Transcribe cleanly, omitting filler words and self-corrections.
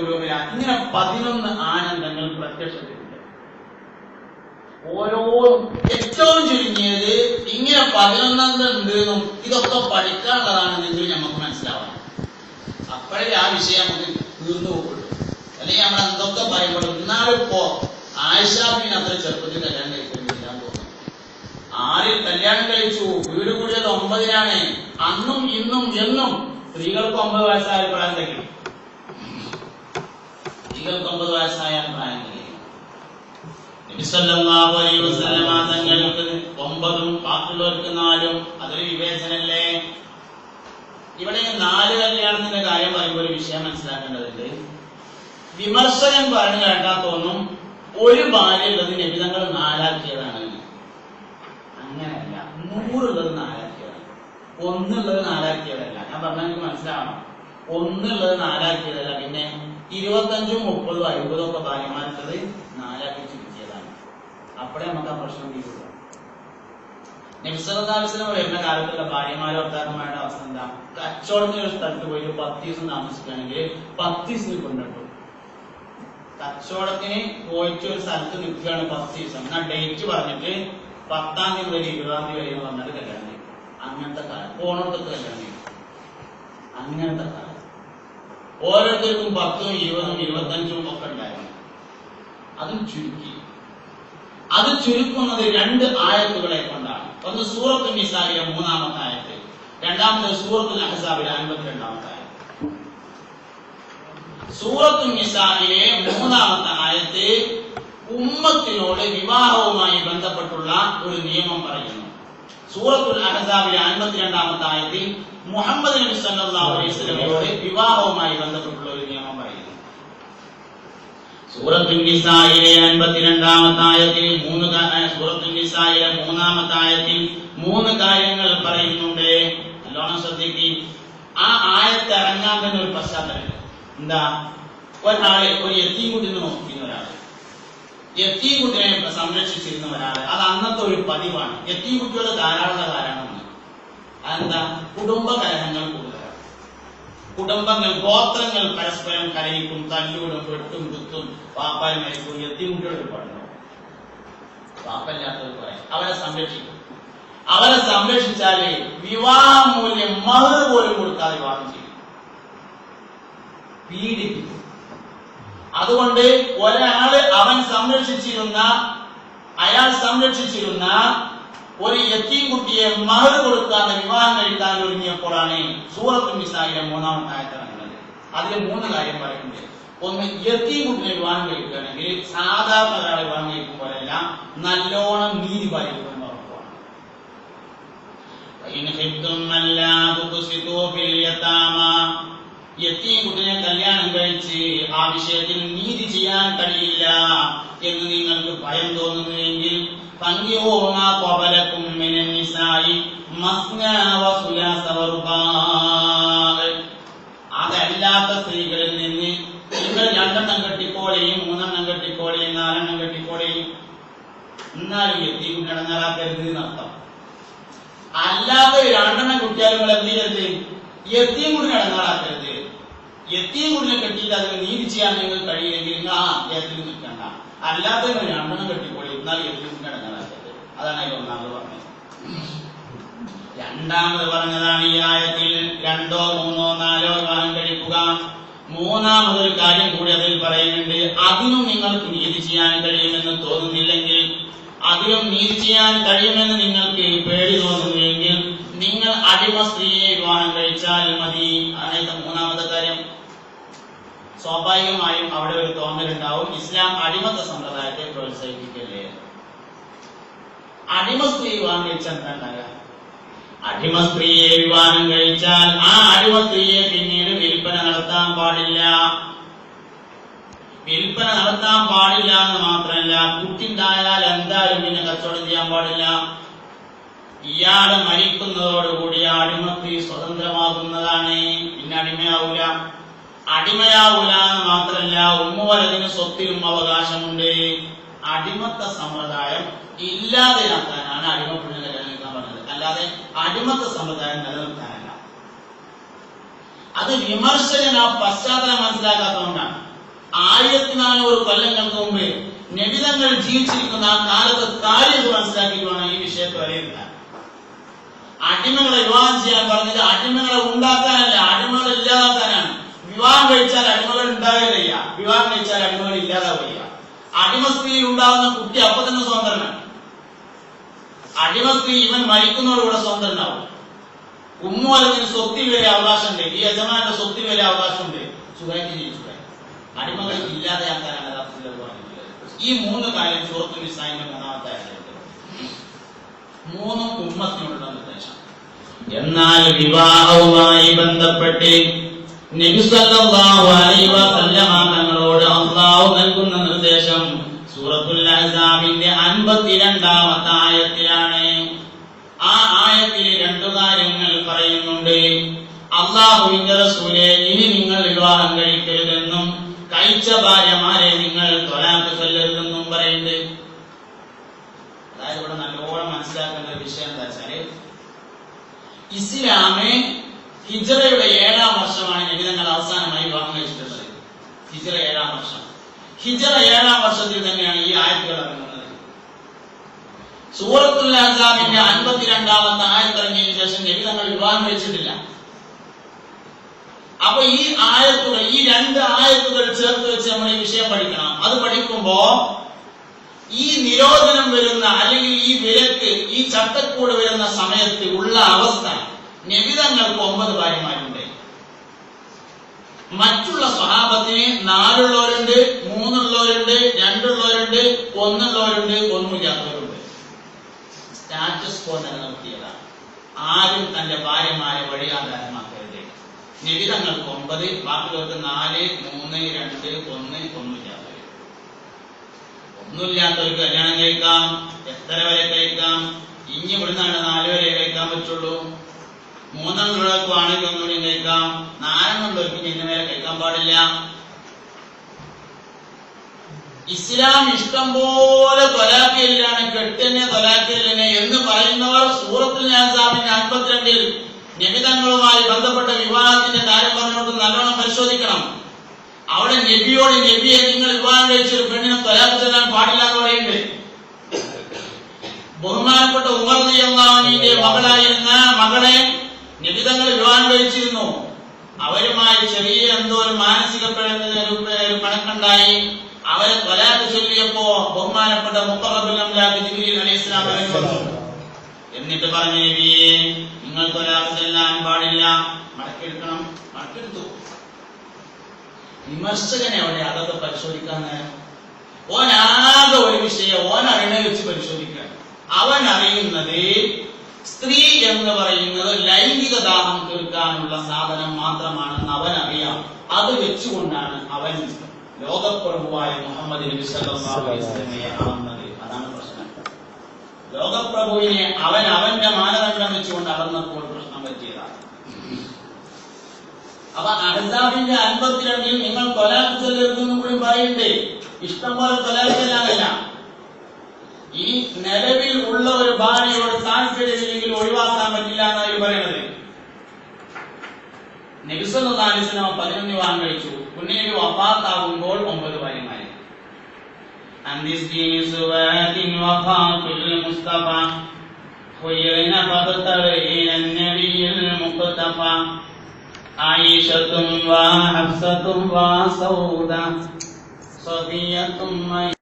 ഇങ്ങനെ 11 ആനന്ദങ്ങൾ പ്രത്യക്ഷത്തിലുണ്ട്. ഓരോ ഏറ്റവും ചുരുങ്ങിയത് ഇങ്ങനെ 11 ഉണ്ടെന്നും ഇതൊക്കെ പഠിക്കാനുള്ളതാണെന്നെങ്കിൽ നമുക്ക് മനസ്സിലാവണം. അപ്പോഴേ ആ വിഷയം നമുക്ക് തീർന്നു പോകുള്ളൂ. അല്ലെങ്കിൽ നമ്മൾ എന്തൊക്കെ പറയുമ്പോഴും എന്നാലിപ്പോ ആയിഷാബിന് അത്ര ചെറുപ്പത്തിൽ കല്യാണം കഴിക്കുന്നില്ലാന്ന് തോന്നുന്നു. 6 കല്യാണം കഴിച്ചു, വീട് കൂടിയത് 9 അന്നും ഇന്നും എന്നും സ്ത്രീകൾക്ക് 9 വയസ്സായ പ്രായം കഴിയും. സ്ത്രീകൾക്ക് 9 വയസ്സായ പ്രായം കഴിയും. നബി സല്ലല്ലാഹു അലൈഹി വസല്ലമ തങ്ങൾക്ക് 9 ബാക്കിയുള്ളവർക്ക് 4. അതൊരു വിവേചനല്ലേ? ഇവിടെ 4 കല്യാണത്തിന്റെ കാര്യം പറയുമ്പോൾ ഒരു വിഷയം മനസ്സിലാക്കേണ്ടതുണ്ട്. വിമർശകൻ പറഞ്ഞു കേട്ടാൽ തോന്നും ഒരു ഭാര്യ ഉള്ളത് നബി തങ്ങൾ 4 ആക്കിയതാണ്. അങ്ങനെയല്ല, 100 ഉള്ളത് 4 ആക്കിയതാണ്. 1 ഉള്ളത് 4 ആക്കിയതല്ല. ഞാൻ പറഞ്ഞാൽ എനിക്ക് മനസ്സിലാവണം. 1 ഉള്ളത് 4 ആക്കിയതല്ല. പിന്നെ 25, 30, 50 ഒക്കെ ഭാര്യമാരുള്ളത് 4 ആക്കി ചുരുക്കിയതാണ്. അപ്പോഴേ നമുക്ക് ആ പ്രശ്നം തീരുള്ളൂ. നബി സല്ലല്ലാഹു അലൈഹി വസല്ലം വരുന്ന കാലത്തുള്ള ഭാര്യമാരോ ഭർത്താക്കന്മാരുടെ അവസ്ഥ എന്താ? കച്ചവടത്തിന് ഒരു സ്ഥലത്ത് പോയിട്ട് 10 ദിവസം താമസിക്കുകയാണെങ്കിൽ 10 ദിവസത്തിൽ കൊണ്ടിട്ടു. കച്ചവടത്തിന് പോയിട്ട് ഒരു സ്ഥലത്ത് നിൽക്കുകയാണ് 10 ദിവസം. എന്നാൽ ഡേറ്റ് പറഞ്ഞിട്ട് 10-ാം തീയതി മുതൽ 20-ാം തീയതി വരെ വന്നിട്ട് കല്യാണം ചെയ്യും. അങ്ങനത്തെ കാലം പോണത്തൊക്കെ കല്യാണം ചെയ്യും. അങ്ങനത്തെ കാലം ഓരോരുത്തർക്കും 10, 20, 25 ഒക്കെ ഉണ്ടായിരുന്നു. അതും ചുരുക്കി. അത് ചുരുക്കുന്നത് 2 ആയത്തുകളെ കൊണ്ടാണ്. ഒന്ന് സൂറത്തുൻ നിസായിലെ 3-ാമത്തെ ആയത്ത്, രണ്ടാമത്തെ സൂറത്തുൽ അഹ്സാബിലെ 52-ാമത്തെ ആയത്ത്. സൂറത്തുൻ നിസായിലെ 3-ാമത്തെ ആയത്ത് ഉമ്മത്തിനോട് വിവാഹവുമായി ബന്ധപ്പെട്ടുള്ള ഒരു നിയമം പറയുന്നു. സൂറത്തുൽ അഹ്സാബിലെ 52-ാമത്തെ ആയത്തിൽ മുഹമ്മദ് നബി സല്ലല്ലാഹു അലൈഹി വസല്ലമയോട് വിവാഹവുമായി ബന്ധപ്പെട്ടുള്ള ഒരു നിയമം പറയുന്നു. സൂറത്തുൻ നിസായിലെ 52-ാമത്തെ ആയത്തിൽ സൂറത്തുൻ നിസായിലെ 3-ാമത്തെ ആയത്തിൽ 3 കാര്യങ്ങൾ പറയുന്നുണ്ട്. നല്ലോണം ശ്രദ്ധിക്കുക. ആ ആയത്ത് ഇറങ്ങാൻ തന്നെ ഒരു പശ്ചാത്തലം. എന്താ? ഒരാള് ഒരു യത്തീം കുട്ടിനെ നോക്കിയിരുന്ന ഒരാള്, യത്തീം കുട്ടിനെ സംരക്ഷിച്ചിരുന്ന ഒരാള്. അത് അന്നത്തെ ഒരു പതിവാണ്. യത്തീം കുട്ടികളുടെ ധാരാളം കാരണമാണ്. അതെന്താ? കുടുംബ കലഹങ്ങൾ കൂടുതലാണ്. കുടുംബങ്ങൾ, ഗോത്രങ്ങൾ പരസ്പരം കലഹിക്കും, തല്ലുകളും, വെട്ടും കുത്തും, പാപ്പാൽ മരിക്കും. യത്തീം കുട്ടികൾ ഒരുപാടുണ്ടാവും. പാപ്പല്ലാത്തവർ പറയാം. അവരെ സംരക്ഷിക്കും. അവരെ സംരക്ഷിച്ചാല് വിവാഹ മൂല്യം മഹർ പോലും കൊടുക്കാതെ വിവാഹം ചെയ്യും. പീഡിപ്പിക്കും. അതുകൊണ്ട് ഒരാള് അയാൾ സംരക്ഷിച്ചിരുന്ന ഒരു യത്തീം കുട്ടിയെ മഹർ കൊടുക്കാതെ വിവാഹം കഴിക്കാൻ ഒരുങ്ങിയപ്പോഴാണ് സൂറത്തുൻ നിസായിലെ 3-ാമത്തെ ആയത്ത് ഇറങ്ങുന്നത്. അതിൽ 3 കാര്യം പറയുന്നുണ്ട്. ഒന്ന്, യത്തീം കുട്ടിയെ വിവാഹം കഴിക്കുകയാണെങ്കിൽ സാധാരണ ഒരാളെ വിവാഹം കഴിക്കുമ്പോഴല്ല, നല്ലോണം നീതി പാലിക്കുന്ന ഉറപ്പാണ്. യത്തീം കുട്ടിനെ കല്യാണം കഴിച്ച് ആ വിഷയത്തിൽ നീതി ചെയ്യാൻ കഴിയില്ല എന്ന് നിങ്ങൾക്ക് ഭയം തോന്നുന്നുവെങ്കിൽ അതല്ലാത്ത സ്ത്രീകളിൽ നിന്ന് നിങ്ങൾ 2 കെട്ടിക്കോളെയും 3 കെട്ടിക്കോളെയും 4 കെട്ടിക്കോളെയും. എന്നാലും യത്തീം കുട്ടി ഇടങ്ങാറാക്കരുത് എന്നർത്ഥം. അല്ലാതെ 2 കുട്ടിയാലും നിങ്ങൾ എന്ത് ചെയ്യരുത്? യത്തീം കുട്ടിനെ ഇടങ്ങാറാക്കരുത്. യത്തീം കുട്ടിനെ കെട്ടിയിട്ട് അതിന് നീതി ചെയ്യാൻ നിങ്ങൾക്ക് കഴിയില്ലെങ്കിൽ നിങ്ങൾ ആ അദ്ദേഹത്തിൽ നിൽക്കണ്ട. അല്ലാതെ 2 കെട്ടിക്കോളി. എന്നാൽ യത്തീം കുട്ടിനെ ഇടങ്ങാറാക്കരുത്. അതാണ് അതിൽ 1-ാമത് പറഞ്ഞത്. 2-ാമത് പറഞ്ഞതാണ് ഈ ആയത്തിൽ 2, 3, 4 വിവാഹം കഴിക്കുക. 3-ാമതൊരു കാര്യം കൂടി അതിൽ പറയുന്നുണ്ട്. അതിനും നിങ്ങൾക്ക് നീതി ചെയ്യാൻ കഴിയുമെന്ന് തോന്നുന്നില്ലെങ്കിൽ, അതിനും നീതി ചെയ്യാൻ കഴിയുമെന്ന് നിങ്ങൾക്ക് പേടി തോന്നുന്നുവെങ്കിൽ നിങ്ങൾ അടിമ സ്ത്രീയെ വിവാഹം കഴിച്ചാൽ മതി. അതായത് 3-ാമത്തെ കാര്യം. സ്വാഭാവികമായും അവിടെ ഒരു തോന്നലുണ്ടാവും, ഇസ്ലാം അടിമത്ത സമ്പ്രദായത്തെ പ്രോത്സാഹിപ്പിക്കല്ലേ. അടിമ സ്ത്രീ വിവാഹം കഴിച്ചാൽ എന്താ ഉണ്ടാകുക? അടിമ സ്ത്രീയെ വിവാഹം കഴിച്ചാൽ ആ അടിമ സ്ത്രീയെ പിന്നീട് വിൽപ്പന നടത്താൻ പാടില്ല. വിൽപ്പന നടത്താൻ പാടില്ല എന്ന് മാത്രമല്ല, കുട്ടിണ്ടായാൽ എന്തായാലും പിന്നെ കച്ചവടം ചെയ്യാൻ പാടില്ല. ഇയാള് മരിക്കുന്നതോടുകൂടി അടിമ സ്ത്രീ സ്വതന്ത്രമാകുന്നതാണ്. പിന്നെ അടിമയാവൂല. അടിമയാവൂല എന്ന് മാത്രമല്ല, ഉമ്മുവലതിന് സ്വത്തിലും അവകാശമുണ്ട്. അടിമത്ത സമ്പ്രദായം ഇല്ലാതെയാക്കാനാണ് അടിമപ്പെട്ട് നിലനിൽക്കാൻ പറഞ്ഞത്. അല്ലാതെ അടിമത്ത സമ്പ്രദായം നിലനിർത്താനല്ല. അത് വിമർശകൻ ആ പശ്ചാത്തലം മനസ്സിലാക്കാത്തതുകൊണ്ടാണ്. 1400 കൊല്ലങ്ങൾക്ക് മുമ്പ് നബിതങ്ങൾ ജീവിച്ചിരിക്കുന്ന ആ കാലത്ത് കാര്യം മനസ്സിലാക്കിയിട്ടാണ് ഈ വിഷയത്തെ വിലയിരുത്താൻ. അടിമകളെ വിവാഹം ചെയ്യാൻ പറഞ്ഞത് അടിമകളെ ഉണ്ടാക്കാനല്ല, അടിമകളെ ഇല്ലാതാക്കാനാണ്. വിവാഹം കഴിച്ചാൽ അടിമകൾ ഉണ്ടാകുകയില്ല, വിവാഹം കഴിച്ചാൽ അടിമകൾ ഇല്ലാതാവുകയില്ല. അടിമ സ്ത്രീയിൽ ഉണ്ടാകുന്ന കുട്ടി അപ്പൊ തന്നെ സ്വതന്ത്രനാണ്. അടിമ സ്ത്രീ ഇവൻ മരിക്കുന്നതോടുകൂടെ സ്വതന്ത്രനാവും. ഉമ്മോലത്തിന് സ്വത്തിൽ വരെ അവകാശമുണ്ട്, ഈ യജമാന്റെ സ്വത്തിൽ വരെ അവകാശമുണ്ട്. സുഖമായിട്ട് ജീവിച്ചു. അടിമകൾ ഇല്ലാതെയാക്കാനാണ് യഥാർത്ഥത്തിൽ പറഞ്ഞിട്ടുള്ളത്. ഈ 3 കാര്യം സൂറത്തുൽ നിസാഇന്റെ 3-ാമത്തെ ആയത്തിൽ 3 ഉമ്മത്തിനുള്ള നിർദ്ദേശം. എന്നാൽ വിവാഹവുമായി ബന്ധപ്പെട്ട് നബി സല്ലല്ലാഹു അലൈഹി വസല്ലമ തങ്ങളോട് അല്ലാഹു നൽകുന്ന നിർദ്ദേശം സൂറത്തുൽ അഹ്സാബിന്റെ 52-ാമത്തെ ആയത്തിലാണ്. ആ ആയത്തിൽ 2 കാര്യങ്ങൾ പറയുന്നുണ്ട്. അല്ലാഹുവിന്റെ റസൂലേ, ഇനി നിങ്ങൾ വിവാഹം കഴിക്കരുതെന്നും കഴിച്ച ഭാര്യമാരെ നിങ്ങൾ ത്വലാഖ് ചൊല്ലരുതെന്നും പറയുന്നുണ്ട്. അതായത് ഇവിടെ നല്ലോണം മനസ്സിലാക്കേണ്ട ഒരു വിഷയം എന്താ വെച്ചാല്, ഇസ്ലാമ് ഹിജ്റയുടെ 7-ാം വർഷമാണ് നബിതങ്ങൾ അവസാനമായി വിവാഹം കഴിച്ചിട്ടുള്ളത്. ഹിജ്റ 7-ാം വർഷം. ഹിജ്റ 7-ാം വർഷത്തിൽ തന്നെയാണ് ഈ ആയത്തുകൾ ഇറങ്ങുന്നത്. സൂറത്തുൽ അഹ്സാബിന്റെ 52-ാമത്തെ ആയത്ത് ഇറങ്ങിയതിനു ശേഷം നബിതങ്ങൾ വിവാഹം കഴിച്ചിട്ടില്ല. അപ്പൊ ഈ ആയത്തുകൾ, ഈ 2 ആയത്തുകൾ ചേർത്ത് വെച്ച് നമ്മൾ ഈ വിഷയം പഠിക്കണം. അത് പഠിക്കുമ്പോ ഈ നിരോധനം വരുന്ന, അല്ലെങ്കിൽ ഈ വിലക്ക്, ഈ ചട്ടക്കൂട് വരുന്ന സമയത്ത് ഉള്ള അവസ്ഥ, നബിതങ്ങൾക്ക് 9 ഭാര്യമാരുണ്ട്. മറ്റുള്ള സ്വഹാബത്തിന് 4 ഉള്ളവരുണ്ട്, 3 ഉള്ളവരുണ്ട്, 2 ഉള്ളവരുണ്ട്, 1 ഉള്ളവരുണ്ട്, 1 ഇല്ലാത്തവരുണ്ട്. സ്റ്റാറ്റസ് കോ നിലനിർത്തിയതാണ്. ആരും തന്റെ ഭാര്യമാരെ വഴിയാധാരമാക്കരുത്. നബിതങ്ങൾക്ക് 9, ബാക്കിയുള്ളവർക്ക് 4, 3, 2, 1, 1 ഇല്ലാത്തവർ. 1 ഇല്ലാത്തവർക്ക് കല്യാണം കഴിക്കാം. എത്ര വരെ കഴിക്കാം? ഇനി ഇവിടുന്നാണ് 4 വരെ കഴിക്കാൻ പറ്റുള്ളൂ. 3 ഉള്ളവർക്ക് ആണെങ്കിൽ 1 കൂടി കഴിക്കാം. 4 ഉള്ളവർക്ക് ഇനി വരെ കഴിക്കാൻ പാടില്ല. ഇസ്ലാം ഇഷ്ടം പോലെ ത്വലാഖിലാണ്, കെട്ടിനെ ത്വലാഖിനെ എന്ന് പറയുന്നവർ സൂറത്തുൽ അഹ്സാബിന്റെ 52-ൽ നബിതങ്ങളുമായി ബന്ധപ്പെട്ട വിവാഹത്തിന്റെ കാര്യം പറഞ്ഞുകൊണ്ട് നല്ലോണം പരിശോധിക്കണം. അവിടെ നബിയോട്, നബിയെ നിങ്ങൾ വിവാഹം കഴിച്ചൊരു പെണ്ണിനെ ത്വലാഖ് ചൊല്ലാൻ പാടില്ല എന്ന് പറയുന്നുണ്ട്. ബഹുമാനപ്പെട്ട ഉമർ റളിയല്ലാഹു അൻഹുവിന്റെ മകളായിരുന്ന മകളെ നബിതങ്ങൾ വിവാഹം കഴിച്ചിരുന്നു. അവരുമായി ചെറിയ എന്തോ ഒരു മാനസിക പിണക്കുണ്ടായി. അവരെ ത്വലാഖ് ചൊല്ലിയപ്പോ ബഹുമാനപ്പെട്ട മുഖറബുൽ അംലാഖ് ജിബ്രീൽ അലൈഹിസ്സലാം വന്നു. എന്നിട്ട് പറഞ്ഞു, നബിയെ നിങ്ങൾ ത്വലാഖ് ചൊല്ലാൻ പാടില്ല, മടക്കിയെടുക്കണം. മടക്കിയെടുത്തു. വിമർശകനെ അവിടെ അതൊക്കെ പരിശോധിക്കാൻ നേരം ഓനാകെ ഒരു വിഷയം ഓനറിയണ വെച്ച് പരിശോധിക്കുക. അവൻ അറിയുന്നത് സ്ത്രീ എന്ന് പറയുന്നത് ലൈംഗിക ദാഹം തീർക്കാനുള്ള സാധനം മാത്രമാണെന്ന് അവനറിയാം. അത് വെച്ചുകൊണ്ടാണ് അവൻ ലോകപ്രഭുവായ മുഹമ്മദ് നബി സല്ലല്ലാഹു അലൈഹി വസല്ലമയെ കാണുന്നത്. അതാണ് പ്രശ്നം. ലോകപ്രഭുവിനെ അവൻ അവന്റെ മാനദണ്ഡം വെച്ചുകൊണ്ട് അളന്നപ്പോൾ പ്രശ്നം പറ്റിയതാണ്. അപ്പൊ അഹ്സാബിന്റെ 52-ൽ നിങ്ങൾ ത്വലാഖ് ചൊല്ലരുതെന്നും കൂടി പറയണ്ടേ. ഇഷ്ടം പോലെ ത്വലാഖ് ചൊല്ലാനല്ല, ഈ നിലവിൽ ഉള്ള ഒരു ഭാര്യയോട് താല്പര്യമില്ലെങ്കിൽ ഒഴിവാക്കാൻ പറ്റില്ല എന്നാണ് പറയുന്നത്. നബി സല്ലല്ലാഹു അലൈഹി വസല്ലം 11 വിവാഹം കഴിച്ചു. പുണ്യനബി വഫാത്താകുമ്പോൾ 9 ഭാര്യമാര്. ആയിഷത്തും വഹഫ്സത്തും വസൗദ സഫിയത്തും